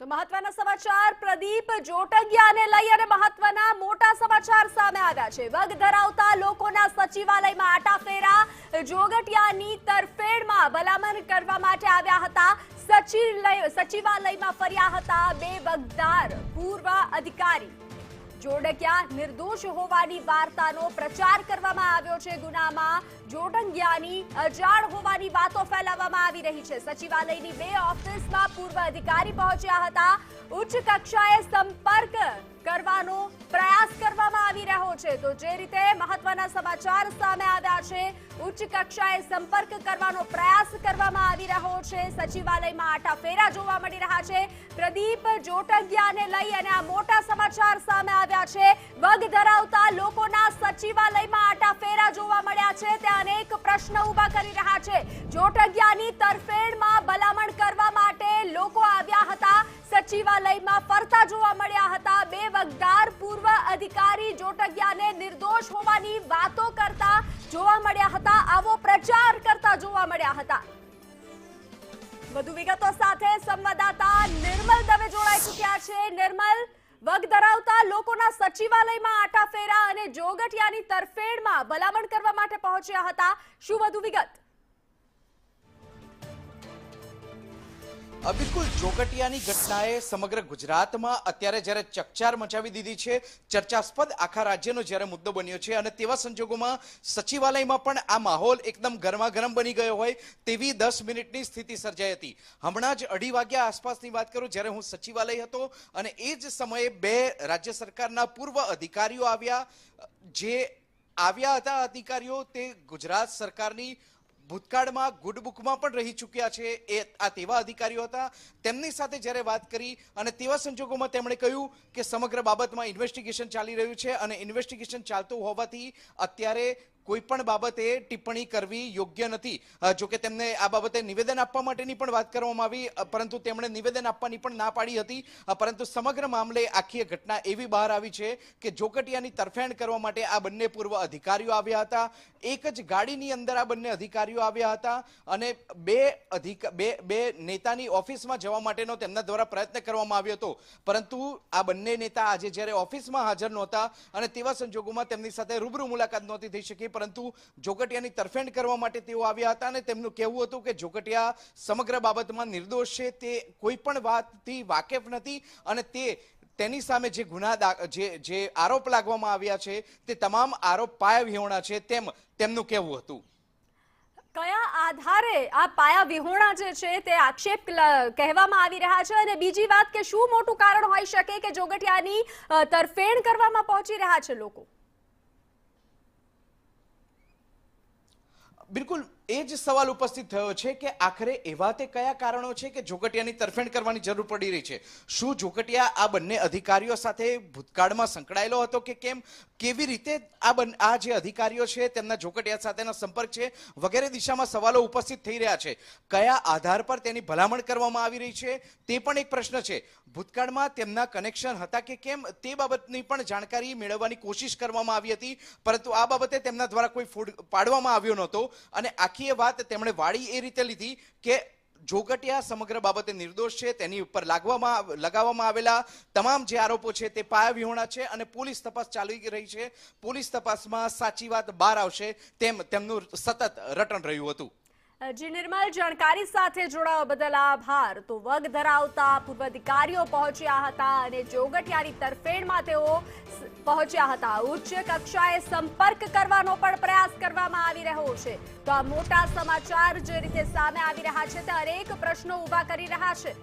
તો મહત્વના સમાચાર પ્રદીપ જોટંગિયાને લઈ અને મહત્વના મોટા સમાચાર સામે આવ્યા છે। વગ ધરાવતા લોકોના સચિવાલયમાં આટાફેરા, જોગટિયાની તરફેણમાં ભલામણ કરવા માટે આવ્યા હતા। સચિવાલયમાં ફર્યા હતા બે વગદાર પૂર્વ અધિકારી। જોડકિયા નિર્દોષ હોવાની વાર્તાનો પ્રચાર કરવામાં આવ્યો છે। ગુનામાં જોટંગિયાની અજાણ હોવાની વાતો ફેલાવવામાં આવી રહી છે। સચિવાલયની બે ઓફિસમાં પૂર્વ અધિકારી પહોંચ્યા હતા। ઉચ્ચ કક્ષાએ સંપર્ક કરવાનો પ્રયાસ કરવામાં આવી રહ્યો છે। તો જે રીતે મહત્વના સમાચાર સામે આવ્યા છે, ઉચ્ચ કક્ષાએ સંપર્ક કરવાનો પ્રયાસ કરવામાં આવી રહ્યો છે। સચિવાલયમાં આટાફેરા જોવા મળી રહ્યા છે। પ્રદીપ જોટંગિયાને લઈ અને આ મોટા સમાચાર સામે આવ્યા છે। વગ ધરાવતા લોકોના સચિવાલયમાં આટાફેરા જોવા મળ્યા છે। ત્યાં અનેક પ્રશ્ન ઉભા કરી રહ્યા છે। જોટંગિયાની તરફેણમાં ભલામણ કરવા માટે લોકો આવ્યા હતા। સચિવાલયમાં ફરતા જોવા મળ્યા હતા। બે વગદાર પૂર્વ અધિકારી જોટંગિયાને નિર્દોષ હોવાની વાતો કરતા જોવા મળ્યા હતા। આવો પ્રચાર કરતા જોવા મળ્યા હતા। વધુ વિગતો સાથે સંવાદદાતા નિર્મલ દવે જોડાઈ ચૂક્યા છે। નિર્મલ, વગ ધરાવતા લોકોના સચિવાલયમાં આટાફેરા અને જોગટિયાની તરફેણમાં ભલામણ કરવા માટે પહોંચ્યા હતા। શું વધુ વિગત? બિલકુલ, જોગટિયાની ઘટનાએ સમગ્ર ગુજરાતમાં અત્યારે જ્યારે ચકચાર મચાવી દીધી છે, ચર્ચાસ્પદ આખા રાજ્યનો જ્યારે મુદ્દો બન્યો છે અને તેવા સંજોગોમાં સચિવાલયમાં પણ આ માહોલ એકદમ ગરમાગરમ બની ગયો હોય તેવી 10 મિનિટની સ્થિતિ સર્જાઈ હતી। હમણાં જ 2:30 વાગ્યા આસપાસની વાત કરું, જ્યારે હું સચિવાલય હતો અને એ જ સમયે બે રાજ્ય સરકારના પૂર્વ અધિકારીઓ આવ્યા। જે આવ્યા હતા અધિકારીઓ તે ગુજરાત સરકારની ભૂતકાળમાં ગુડ બુકમાં પણ રહી ચૂક્યા છે। એ આ તેવા અધિકારીઓ હતા। તેમની સાથે જ્યારે વાત કરી અને તેવા સંજોગોમાં તેમણે કહ્યું કે સમગ્ર બાબતમાં ઇન્વેસ્ટિગેશન ચાલી રહ્યું છે અને ઇન્વેસ્ટિગેશન ચાલતું હોવાથી અત્યારે કોઈ પણ બાબતે ટિપ્પણી કરવી યોગ્ય નથી। જો કે તેમને આ બાબતે નિવેદન આપવા માટેની પણ વાત કરવામાં આવી, પરંતુ તેમણે નિવેદન આપવાની પણ ના પાડી હતી। પરંતુ સમગ્ર મામલે આખી ઘટના એવી બહાર આવી છે કે જોગટિયાની તરફેણ કરવા માટે આ બંને પૂર્વ અધિકારીઓ આવ્યા હતા। એક જ ગાડીની અંદર આ બંને અધિકારીઓ આવ્યા હતા અને બે નેતાની ઓફિસમાં જવા માટેનો તેમના દ્વારા પ્રયત્ન કરવામાં આવ્યો હતો, પરંતુ આ બંને નેતા આજે જ્યારે ઓફિસમાં હાજર નહોતા અને તેવા સંજોગોમાં તેમની સાથે રૂબરૂ મુલાકાત નહોતી થઈ શકી, પરંતુ જોગટિયાની તરફેણ કરવા માટે તેઓ આવ્યા હતા અને તેમનું કહેવું હતું કે જોગટિયા સમગ્ર બાબતમાં નિર્દોષ છે, તે કોઈ પણ વાતથી વાકેફ નથી અને તેની સામે જે જે આરોપ લાગવામાં આવ્યા છે તે તમામ આરોપ પાયાવિહોણા છે, તેમ તેમનું કહેવું હતું। કયા આધારે આ પાયા વિહોણા જે છે તે આક્ષેપ કહેવામાં આવી રહ્યા છે? અને બીજી વાત કે શું મોટું કારણ હોઈ શકે કે જોગટિયાની તરફેણ કરવામાં પહોંચી રહ્યા છે લોકો? બિલકુલ એ જ સવાલ ઉપસ્થિત થયો છે કે આખરે એવા તે કયા કારણો છે કે જોગટિયાની તરફેણ કરવાની જરૂર પડી રહી છે? શું જોગટિયા આ બંને અધિકારીઓ સાથે ભૂતકાળમાં સંકળાયેલો હતો કે કેમ? કેવી રીતે આ જે અધિકારીઓ છે તેમના જોગટિયા સાથેના સંપર્ક છે વગેરે દિશામાં સવાલો ઉપસ્થિત થઈ રહ્યા છે। કયા આધાર પર તેની ભલામણ કરવામાં આવી રહી છે તે પણ એક પ્રશ્ન છે। ભૂતકાળમાં તેમના કનેક્શન હતા કે કેમ તે બાબતની પણ જાણકારી મેળવવાની કોશિશ કરવામાં આવી હતી, પરંતુ આ બાબતે તેમના દ્વારા કોઈ ફૂડ પાડવામાં આવ્યો નહોતો અને આખી વાત તેમણે વાળી એ રીતે લીધી કે જોગટિયા સમગ્ર બાબતે નિર્દોષ છે, તેની ઉપર લગાવવામાં આવેલા તમામ જે આરોપો છે તે પાયાવિહોણા છે અને પોલીસ તપાસ ચાલી રહી છે। પોલીસ તપાસમાં સાચી વાત બહાર આવશે તેમ તેમનું સતત રટણ રહ્યું હતું। જી નિર્મલ, જાણકારી સાથે જોડાવા બદલ આભાર। તો વગ ધરાવતા પૂર્વ અધિકારીઓ પહોંચ્યા હતા અને જોગટિયાની તરફેણમાં તેઓ પહોંચ્યા હતા। ઉચ્ચ કક્ષાએ સંપર્ક કરવાનો પણ પ્રયાસ કરવામાં આવી રહ્યો છે। તો આ મોટા સમાચાર જે રીતે સામે આવી રહ્યા છે તે અનેક પ્રશ્નો ઉભા કરી રહ્યા છે।